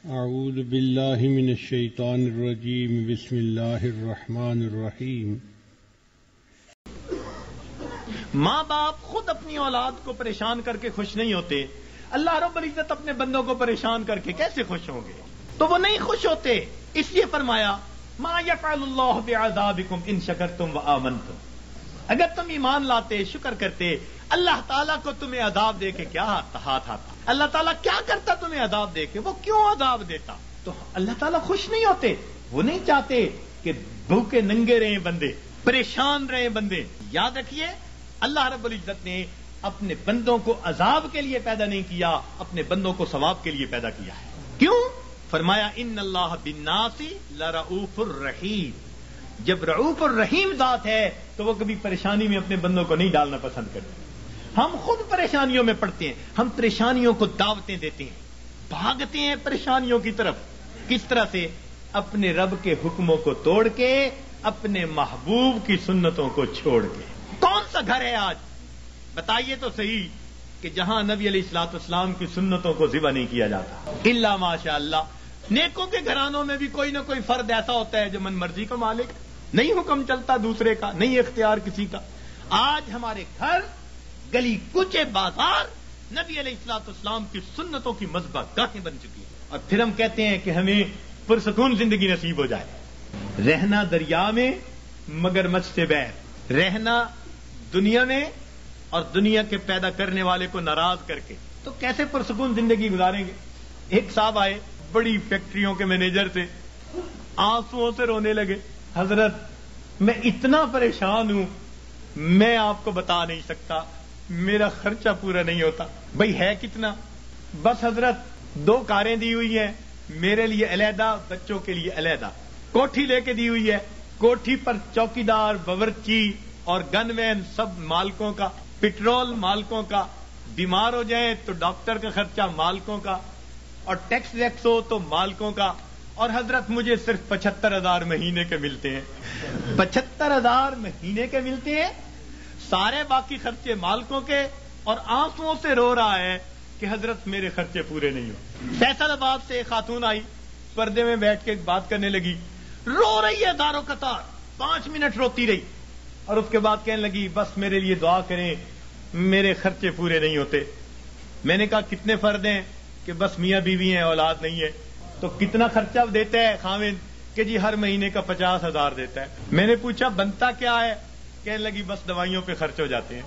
اعوذ باللہ من الشیطان الرجیم بسم اللہ الرحمن الرحیم۔ ماں باپ خود اپنی اولاد کو پریشان کر کے خوش نہیں ہوتے، اللہ رب العزت اپنے بندوں کو پریشان کر کے کیسے خوش ہوں گے؟ تو وہ نہیں خوش ہوتے، اس لیے فرمایا ما یفعل اللہ بعذابکم ان شکرتم وآمنتم۔ اگر تم ایمان لاتے، شکر کرتے، اللہ تعالیٰ کو تمہیں عذاب دے کے کیا ہاتھ آتا؟ اللہ تعالیٰ کیا کرتا تمہیں عذاب دے کے؟ وہ کیوں عذاب دیتا؟ تو اللہ تعالیٰ خوش نہیں ہوتے، وہ نہیں چاہتے کہ بھوکے ننگے رہیں بندے، پریشان رہیں بندے۔ یاد رکھیے، اللہ رب العزت نے اپنے بندوں کو عذاب کے لیے پیدا نہیں کیا، اپنے بندوں کو ثواب کے لیے پیدا کیا ہے۔ کیوں؟ فرمایا ان اللہ بالناس لرؤوف الرحیم۔ جب رؤوف الرحیم ذات ہے تو وہ کبھی پریشانی میں اپنے بندوں کو نہیں ڈالنا پسند کرتے۔ ہم خود پریشانیوں میں پڑتے ہیں، ہم پریشانیوں کو دعوتیں دیتے ہیں، بھاگتے ہیں پریشانیوں کی طرف۔ کس طرح سے؟ اپنے رب کے حکموں کو توڑ کے، اپنے محبوب کی سنتوں کو چھوڑ کے۔ کون سا گھر ہے آج بتائیے تو صحیح کہ جہاں نبی علیہ الصلوۃ والسلام کی سنتوں کو ذبح نہیں کیا جاتا؟ الا ماشاء اللہ۔ نیکوں کے گھرانوں میں بھی کوئی نہ کوئی فرد ایسا ہوتا ہے جو من مرضی کا مالک، نہیں حکم چلتا دوسرے کا، نہیں اختیار کسی کا۔ آج ہمارے گھر، گلی کوچے، بازار نبی علیہ الصلوۃ والسلام کی سنتوں کی مذبح گاہیں بن چکی ہیں، اور پھر ہم کہتے ہیں کہ ہمیں پرسکون زندگی نصیب ہو جائے۔ رہنا دریا میں مگر مجھ سے بیر، رہنا دنیا میں اور دنیا کے پیدا کرنے والے کو ناراض کر کے، تو کیسے پرسکون زندگی گزاریں گے؟ ایک صاحب آئے، بڑی فیکٹریوں کے مینیجر تھے، آنسوؤں سے رونے لگے، حضرت میں اتنا پریشان ہوں، میں آپ کو بتا نہیں سکتا، میرا خرچہ پورا نہیں ہوتا۔ بھئی ہے کتنا؟ بس حضرت 2 کاریں دی ہوئی ہیں، میرے لیے علیحدہ، بچوں کے لیے علیحدہ، کوٹھی لے کے دی ہوئی ہے، کوٹھی پر چوکیدار، باورچی اور گن مین سب مالکوں کا، پٹرول مالکوں کا، بیمار ہو جائیں تو ڈاکٹر کا خرچہ مالکوں کا، اور ٹیکس ویکس ہو تو مالکوں کا، اور حضرت مجھے صرف 75,000 مہینے کے ملتے ہیں۔ 75,000 مہینے کے ملتے ہیں، سارے باقی خرچے مالکوں کے، اور آنسوؤں سے رو رہا ہے کہ حضرت میرے خرچے پورے نہیں ہو۔ فیصل آباد سے ایک خاتون آئی، پردے میں بیٹھ کے بات کرنے لگی، رو رہی ہے دارو قطار، 5 منٹ روتی رہی، اور اس کے بعد کہنے لگی بس میرے لیے دعا کریں، میرے خرچے پورے نہیں ہوتے۔ میں نے کہا کتنے فرد ہیں؟ کہ بس میاں بیوی ہیں، اولاد نہیں ہے۔ تو کتنا خرچہ دیتا ہے خاوند؟ کہ جی ہر مہینے کا 50,000 دیتا ہے۔ میں نے پوچھا بنتا کیا ہے؟ کہنے لگی بس دوائیوں پہ خرچ ہو جاتے ہیں۔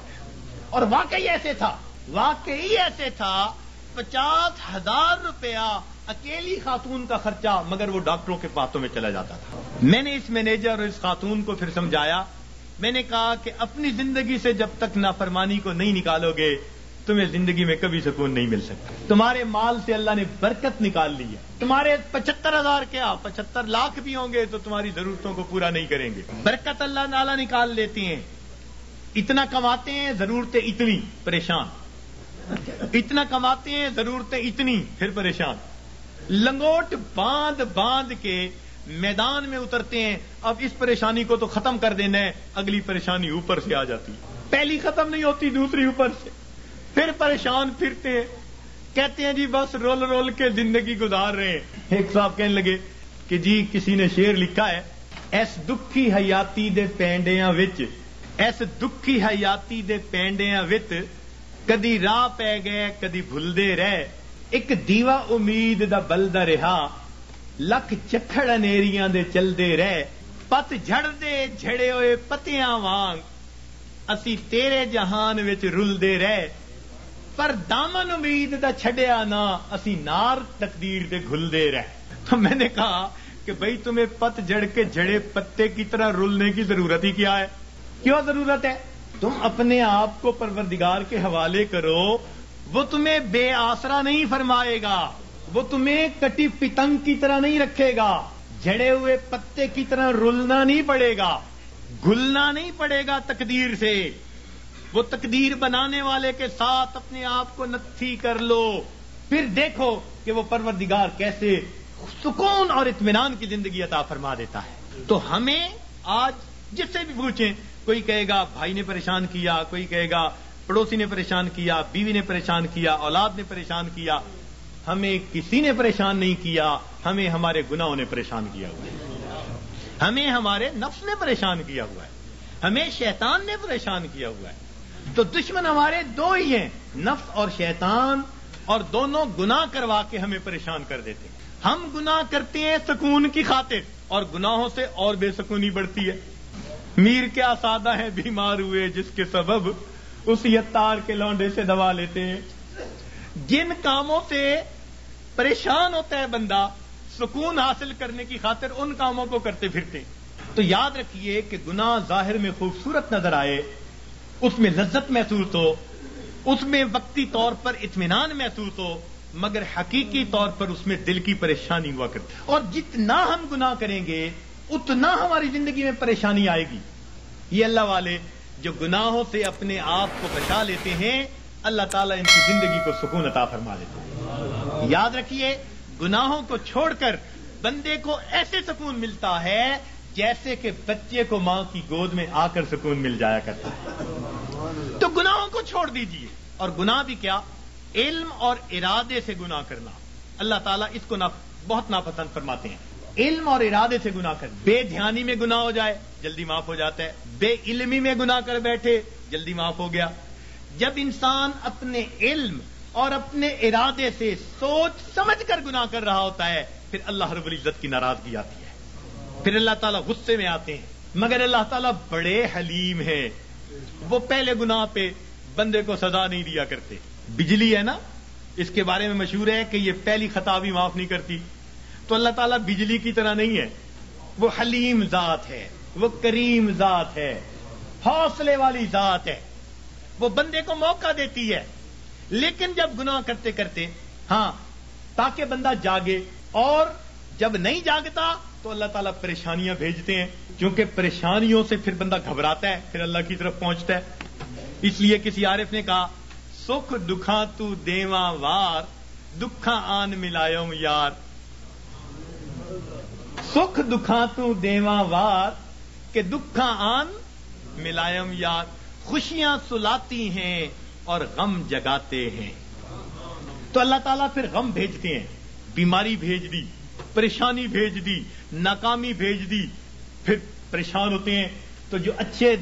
اور واقعی ایسے تھا، 50,000 روپیہ اکیلی خاتون کا خرچہ، مگر وہ ڈاکٹروں کے باتوں میں چلا جاتا تھا۔ میں نے اس مینیجر اور اس خاتون کو پھر سمجھایا، میں نے کہا کہ اپنی زندگی سے جب تک نافرمانی کو نہیں نکالو گے، تمہیں زندگی میں کبھی سکون نہیں مل سکتا۔ تمہارے مال سے اللہ نے برکت نکال لی ہے، تمہارے 75,000 کیا 75 لاکھ بھی ہوں گے تو تمہاری ضرورتوں کو پورا نہیں کریں گے۔ برکت اللہ تعالیٰ نکال لیتے ہیں، اتنا کماتے ہیں ضرورتیں اتنی، پریشان، اتنا کماتے ہیں ضرورتیں اتنی، پھر پریشان، لنگوٹ باندھ باندھ کے میدان میں اترتے ہیں۔ اب اس پریشانی کو تو ختم کر دینا ہے، اگلی پریشانی اوپر سے آ جاتی ہے، پہلی ختم نہیں ہوتی، دوسری اوپر سے، پھر پریشان پھرتے ہیں، کہتے ہیں جی بس رول رول کے زندگی گزار رہے ہیں۔ ایک صاحب کہنے لگے کہ جی کسی نے شعر لکھا ہے، ایس دکھی حیاتی دے پینڈیاں وچ، ایس دکھی حیاتی دے پینڈیاں وچ، کدی راہ پہ گئے کدی بھلدے رہ، ایک دیوا امید دا بلدا رہا، لکھ چکھڑ انیریاں دے چلدے رہ، پت جھڑ دے جھڑے ہوئے پتیاں وانگ، اسی تیرے جہان وچ رلدے رہ، پر دامن امید دا چھڈیا نہ، اسی نار تقدیر دے گھلدے رہ۔ تو میں نے کہا کہ بھئی تمہیں پت جھڑ کے جھڑے پتے کی طرح رلنے کی ضرورت ہی کیا ہے؟ کیوں ضرورت ہے؟ تم اپنے آپ کو پروردگار کے حوالے کرو، وہ تمہیں بے آسرا نہیں فرمائے گا، وہ تمہیں کٹی پتنگ کی طرح نہیں رکھے گا، جھڑے ہوئے پتے کی طرح رلنا نہیں پڑے گا، گھلنا نہیں پڑے گا تقدیر سے۔ وہ تقدیر بنانے والے کے ساتھ اپنے آپ کو نتھی کر لو، پھر دیکھو کہ وہ پروردگار کیسے سکون اور اطمینان کی زندگی عطا فرما دیتا ہے۔ تو ہمیں آج جس سے بھی پوچھیں، کوئی کہے گا بھائی نے پریشان کیا، کوئی کہے گا پڑوسی نے پریشان کیا، بیوی نے پریشان کیا، اولاد نے پریشان کیا۔ ہمیں کسی نے پریشان نہیں کیا، ہمیں ہمارے گناہوں نے پریشان کیا ہوا ہے، ہمیں ہمارے نفس نے پریشان کیا ہوا ہے، ہمیں شیطان نے پریشان کیا ہوا ہے۔ تو دشمن ہمارے دو ہی ہیں، نفس اور شیطان، اور دونوں گناہ کروا کے ہمیں پریشان کر دیتے ہیں۔ ہم گناہ کرتے ہیں سکون کی خاطر، اور گناہوں سے اور بے سکونی بڑھتی ہے۔ میر کیا سادہ ہے بیمار ہوئے، جس کے سبب اسی عطار کے لونڈے سے دوا لیتے ہیں۔ جن کاموں سے پریشان ہوتا ہے بندہ سکون حاصل کرنے کی خاطر، ان کاموں کو کرتے پھرتے۔ تو یاد رکھیے کہ گناہ ظاہر میں خوبصورت نظر آئے، اس میں لذت محسوس ہو، اس میں وقتی طور پر اطمینان محسوس ہو، مگر حقیقی طور پر اس میں دل کی پریشانی ہوا کرتی ہے۔ اور جتنا ہم گناہ کریں گے اتنا ہماری زندگی میں پریشانی آئے گی۔ یہ اللہ والے جو گناہوں سے اپنے آپ کو بچا لیتے ہیں، اللہ تعالیٰ ان کی زندگی کو سکون عطا فرما دیتے ہیں۔ یاد رکھیے، گناہوں کو چھوڑ کر بندے کو ایسے سکون ملتا ہے جیسے کہ بچے کو ماں کی گود میں آ کر سکون مل جایا کرتا ہے۔ تو گناہوں کو چھوڑ دیجیے۔ اور گناہ بھی کیا؟ علم اور ارادے سے گناہ کرنا، اللہ تعالیٰ اس کو بہت ناپسند فرماتے ہیں۔ علم اور ارادے سے گناہ کرنا، بے دھیانی میں گناہ ہو جائے جلدی معاف ہو جاتا ہے، بے علمی میں گناہ کر بیٹھے جلدی معاف ہو گیا۔ جب انسان اپنے علم اور اپنے ارادے سے سوچ سمجھ کر گناہ کر رہا ہوتا ہے، پھر اللہ رب العزت کی ناراضگی آتی ہے، پھر اللہ تعالیٰ غصے میں آتے ہیں۔ مگر اللہ تعالیٰ بڑے حلیم ہیں، وہ پہلے گناہ پہ بندے کو سزا نہیں دیا کرتے۔ بجلی ہے نا، اس کے بارے میں مشہور ہے کہ یہ پہلی خطا بھی معاف نہیں کرتی۔ تو اللہ تعالیٰ بجلی کی طرح نہیں ہے، وہ حلیم ذات ہے، وہ کریم ذات ہے، حوصلے والی ذات ہے، وہ بندے کو موقع دیتی ہے۔ لیکن جب گناہ کرتے کرتے، ہاں، تاکہ بندہ جاگے، اور جب نہیں جاگتا تو اللہ تعالیٰ پریشانیاں بھیجتے ہیں، کیونکہ پریشانیوں سے پھر بندہ گھبراتا ہے، پھر اللہ کی طرف پہنچتا ہے۔ اس لیے کسی عارف نے کہا، سکھ دکھاں تو دیواں وار، دکھاں آن ملایوم یار۔ سکھ دکھاں تو دیواں وار کہ دکھاں آن ملائم یار۔ خوشیاں سلاتی ہیں اور غم جگاتے ہیں۔ تو اللہ تعالیٰ پھر غم بھیجتے ہیں، بیماری بھیج دی، پریشانی بھیج دی، ناکامی بھیج دی، پھر پریشان ہوتے ہیں۔ تو جو اچھے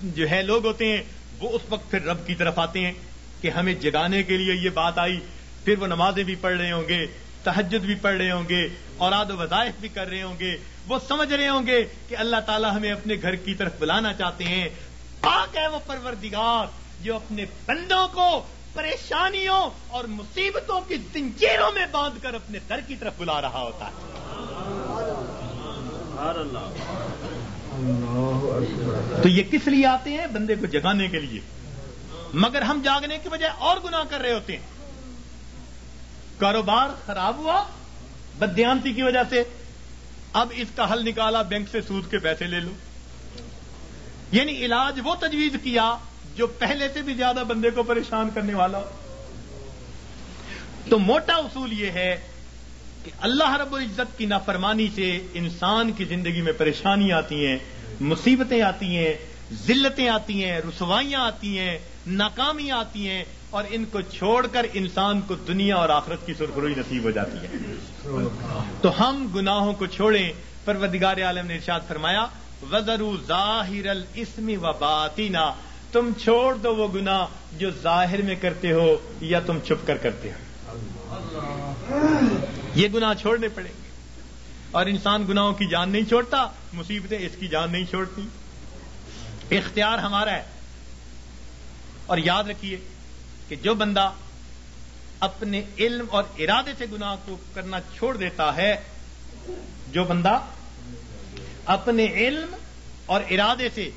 جو ہے لوگ ہوتے ہیں، وہ اس وقت پھر رب کی طرف آتے ہیں کہ ہمیں جگانے کے لیے یہ بات آئی۔ پھر وہ نمازیں بھی پڑھ رہے ہوں گے، تہجد بھی پڑھ رہے ہوں گے، اوراد و وظائف بھی کر رہے ہوں گے، وہ سمجھ رہے ہوں گے کہ اللہ تعالیٰ ہمیں اپنے گھر کی طرف بلانا چاہتے ہیں۔ پاک ہے وہ پروردگار جو اپنے بندوں کو پریشانیوں اور مصیبتوں کی زنجیروں میں باندھ کر اپنے در کی طرف بلا رہا ہوتا ہے۔ تو یہ کس لیے آتے ہیں؟ بندے کو جگانے کے لیے۔ مگر ہم جاگنے کی بجائے اور گناہ کر رہے ہوتے ہیں۔ کاروبار خراب ہوا بددیانتی کی وجہ سے، اب اس کا حل نکالا، بینک سے سود کے پیسے لے لو، یعنی علاج وہ تجویز کیا جو پہلے سے بھی زیادہ بندے کو پریشان کرنے والا ہو۔ تو موٹا اصول یہ ہے کہ اللہ رب العزت کی نافرمانی سے انسان کی زندگی میں پریشانیاں آتی ہیں، مصیبتیں آتی ہیں، ذلتیں آتی ہیں، رسوائیاں آتی ہیں، ناکامیاں آتی ہیں، اور ان کو چھوڑ کر انسان کو دنیا اور آخرت کی سرخروئی نصیب ہو جاتی ہے۔ تو ہم گناہوں کو چھوڑیں۔ پروردگار عالم نے ارشاد فرمایا، وَذَرُوا ظَاهِرَ الْإِثْمِ وَبَاطِنَهُ، تم چھوڑ دو وہ گناہ جو ظاہر میں کرتے ہو یا تم چھپ کر کرتے ہو۔ یہ گناہ چھوڑنے پڑیں گے، اور انسان گناہوں کی جان نہیں چھوڑتا، مصیبتیں اس کی جان نہیں چھوڑتی۔ اختیار ہمارا ہے۔ اور یاد رکھیے کہ جو بندہ اپنے علم اور ارادے سے گناہ کو کرنا چھوڑ دیتا ہے، جو بندہ اپنے علم اور ارادے سے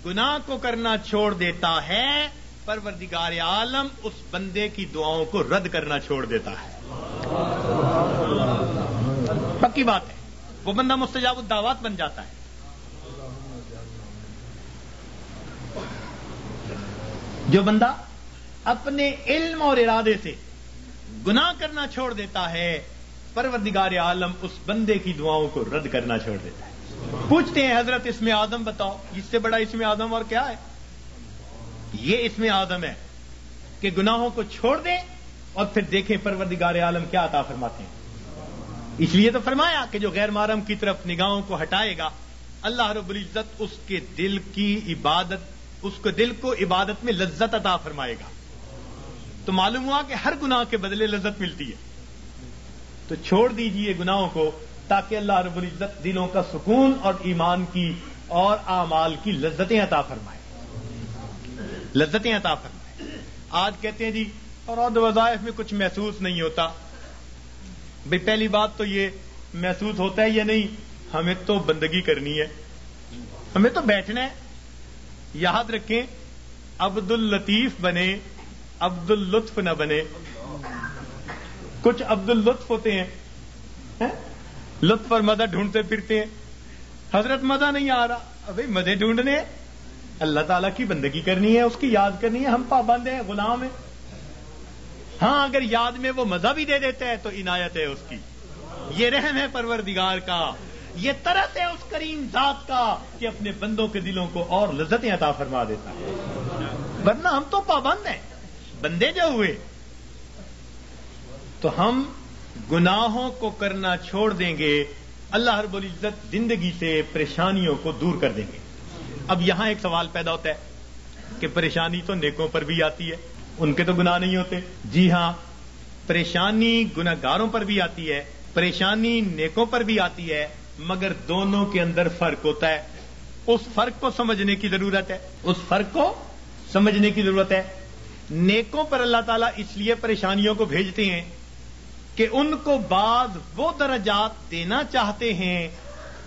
گناہ کو کرنا چھوڑ دیتا ہے، پروردگار عالم اس بندے کی دعاؤں کو رد کرنا چھوڑ دیتا ہے۔ پکی بات ہے، وہ بندہ مستجاب الدعوات بن جاتا ہے۔ جو بندہ اپنے علم اور ارادے سے گناہ کرنا چھوڑ دیتا ہے، پروردگار عالم اس بندے کی دعاؤں کو رد کرنا چھوڑ دیتا ہے۔ پوچھتے ہیں حضرت اسم اعظم بتاؤ، اس سے بڑا اسم اعظم اور کیا ہے؟ یہ اسم اعظم ہے کہ گناہوں کو چھوڑ دیں اور پھر دیکھیں پروردگار عالم کیا عطا فرماتے ہیں. اس لیے تو فرمایا کہ جو غیر محرم کی طرف نگاہوں کو ہٹائے گا اللہ رب العزت اس کے دل کی عبادت، اس کے دل کو عبادت میں لذت عطا فرمائے گا. تو معلوم ہوا کہ ہر گناہ کے بدلے لذت ملتی ہے. تو چھوڑ دیجئے گناہوں کو تاکہ اللہ رب العزت دلوں کا سکون اور ایمان کی اور اعمال کی لذتیں عطا فرمائے. لذتیں عطا فرمائے. آج کہتے ہیں جی اور وظائف میں کچھ محسوس نہیں ہوتا. بھئی پہلی بات تو یہ محسوس ہوتا ہے یا نہیں، ہمیں تو بندگی کرنی ہے، ہمیں تو بیٹھنا ہے. یاد رکھیں عبد اللطیف بنے عبد اللطف نہ بنے. کچھ عبد اللطف ہوتے ہیں لطف اور مزہ ڈھونڈتے پھرتے ہیں. حضرت مزہ نہیں آ رہا، بھئی مزے ڈھونڈنے ہیں. اللہ تعالیٰ کی بندگی کرنی ہے، اس کی یاد کرنی ہے. ہم پابند ہیں، غلام ہیں. ہاں اگر یاد میں وہ مزہ بھی دے دیتا ہے تو عنایت ہے اس کی. یہ رحم ہے پروردگار کا، یہ طرف ہے اس کریم ذات کا کہ اپنے بندوں کے دلوں کو اور لذتیں عطا فرما دیتا ہے. ورنہ ہم تو پابند ہیں، بندے جو ہوئے تو ہم گناہوں کو کرنا چھوڑ دیں گے، اللہ رب العزت زندگی سے پریشانیوں کو دور کر دیں گے. اب یہاں ایک سوال پیدا ہوتا ہے کہ پریشانی تو نیکوں پر بھی آتی ہے، ان کے تو گناہ نہیں ہوتے. جی ہاں، پریشانی گناہگاروں پر بھی آتی ہے، پریشانی نیکوں پر بھی آتی ہے، مگر دونوں کے اندر فرق ہوتا ہے. اس فرق کو سمجھنے کی ضرورت ہے، اس فرق کو سمجھنے کی ضرورت ہے. نیکوں پر اللہ تعالیٰ اس لیے پریشانیوں کو بھیجتے ہیں کہ ان کو بعض وہ درجات دینا چاہتے ہیں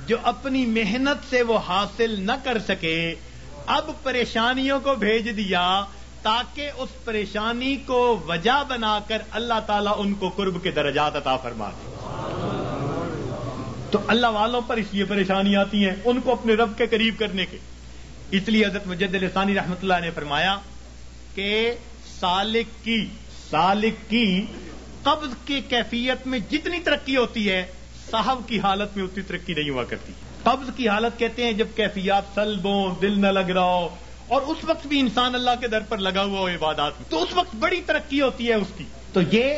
جو اپنی محنت سے وہ حاصل نہ کر سکے. اب پریشانیوں کو بھیج دیا تاکہ اس پریشانی کو وجہ بنا کر اللہ تعالیٰ ان کو قرب کے درجات عطا فرما دے. تو اللہ والوں پر اس لیے پریشانی آتی ہیں ان کو اپنے رب کے قریب کرنے کے. اس لیے حضرت مجدد لسانی رحمۃ اللہ نے فرمایا کہ سالک کی قبض کی کیفیت میں جتنی ترقی ہوتی ہے صاحب کی حالت میں اتنی ترقی نہیں ہوا کرتی. قبض کی حالت کہتے ہیں جب کیفیات سلب ہو، دل نہ لگ رہا ہو، اور اس وقت بھی انسان اللہ کے در پر لگا ہوا ہو عبادات میں، تو اس وقت بڑی ترقی ہوتی ہے اس کی. تو یہ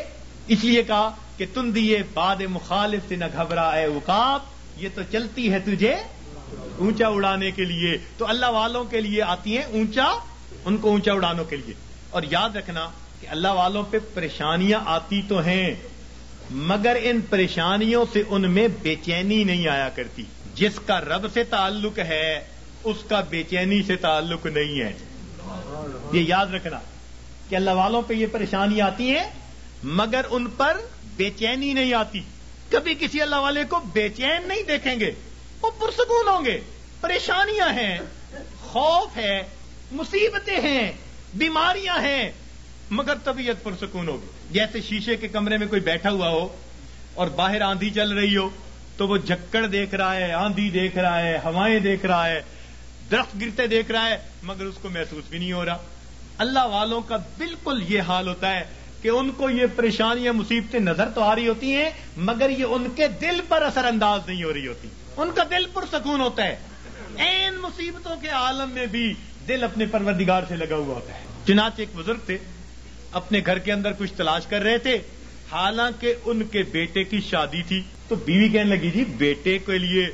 اس لیے کہا کہ تم دیے باد مخالف سے نہ گھبرا اے عقاب، یہ تو چلتی ہے تجھے اونچا اڑانے کے لیے. تو اللہ والوں کے لیے آتی ہیں اونچا، ان کو اونچا اڑانے کے لیے. اور یاد رکھنا کہ اللہ والوں پہ پریشانیاں آتی تو ہیں مگر ان پریشانیوں سے ان میں بے چینی نہیں آیا کرتی. جس کا رب سے تعلق ہے اس کا بے چینی سے تعلق نہیں ہے. یہ یاد رکھنا کہ اللہ والوں پہ یہ پریشانیاں آتی ہیں مگر ان پر بے چینی نہیں آتی. کبھی کسی اللہ والے کو بے چین نہیں دیکھیں گے، وہ پرسکون ہوں گے. پریشانیاں ہیں، خوف ہے، مصیبتیں ہیں، بیماریاں ہیں، مگر طبیعت پرسکون ہوگی. جیسے شیشے کے کمرے میں کوئی بیٹھا ہوا ہو اور باہر آندھی چل رہی ہو تو وہ جھکڑ دیکھ رہا ہے، آندھی دیکھ رہا ہے، ہوائیں دیکھ رہا ہے، درخت گرتے دیکھ رہا ہے، مگر اس کو محسوس بھی نہیں ہو رہا. اللہ والوں کا بالکل یہ حال ہوتا ہے کہ ان کو یہ پریشانیاں مصیبتیں نظر تو آ رہی ہوتی ہیں مگر یہ ان کے دل پر اثر انداز نہیں ہو رہی ہوتی. ان کا دل پرسکون ہوتا ہے. این مصیبتوں کے عالم میں بھی دل اپنے پروردگار سے لگا ہوا ہوتا ہے. چنانچہ ایک بزرگ تھے، اپنے گھر کے اندر کچھ تلاش کر رہے تھے، حالانکہ ان کے بیٹے کی شادی تھی. تو بیوی کہنے لگی جی بیٹے کے لیے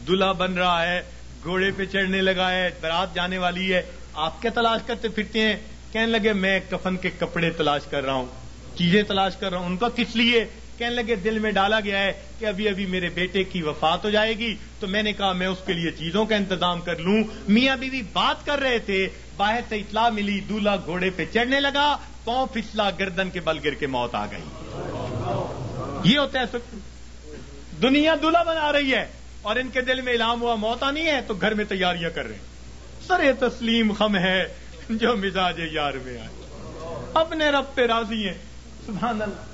دلہا بن رہا ہے، گھوڑے پہ چڑھنے لگا ہے، بارات جانے والی ہے، آپ کیا تلاش کرتے پھرتے ہیں؟ کہنے لگے میں کفن کے کپڑے تلاش کر رہا ہوں، چیزیں تلاش کر رہا ہوں. ان کا کس لیے؟ کہنے لگے دل میں ڈالا گیا ہے کہ ابھی ابھی میرے بیٹے کی وفات ہو جائے گی تو میں نے کہا میں اس کے لیے چیزوں کا انتظام کر لوں. میاں بیوی بات کر رہے تھے، باہر سے اطلاع ملی دولہا گھوڑے پہ چڑھنے لگا، پاؤں پھسلا، گردن کے بل گر کے موت آ گئی. یہ ہوتا ہے دنیا دولہا بنا رہی ہے اور ان کے دل میں الہام ہوا موت آنی ہے تو گھر میں تیاریاں کر رہے ہیں. سر تسلیم خم ہے جو مزاج یار میں آئے، اپنے رب پہ راضی ہیں. سبحان اللہ.